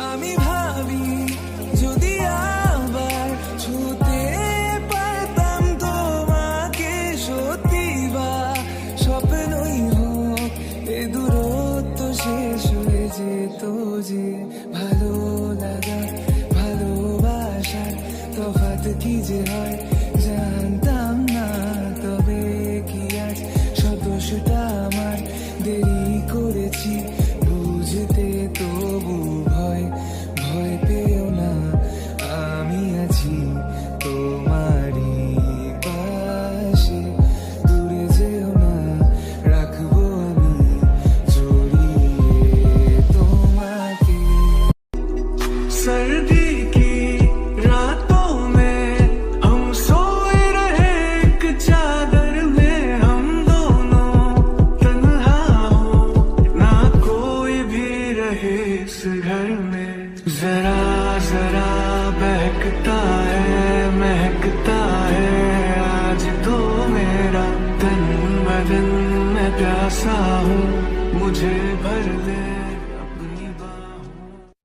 আমি ভাবি যদি আবার ছুতে পারতাম তোমাকে, সত্যি বা স্বপ্নই হোক এ দূরত্ব শেষ হয়ে যেত যে। ভালো লাগা ভালোবাসার তফাৎ কি যে হয় জানতাম না, তবে কি আজ সব দোষটা আমার, দেরি করেছি বুঝতে তবু ভয় ভয় পেও না, আমি আছি তোমারই পাশে, দূরে যেও না, রাখবো আমি জড়িয়ে তোমাকে। सर्दी की रातों में हम सोए रहे एक चादर में, हम दोनों तन्हा हो ना कोई भी रहे इस घर में। जरा जरा बहकता है महकता है आज तो मेरा तन बदन, मैं प्यासा हूँ मुझे भर ले।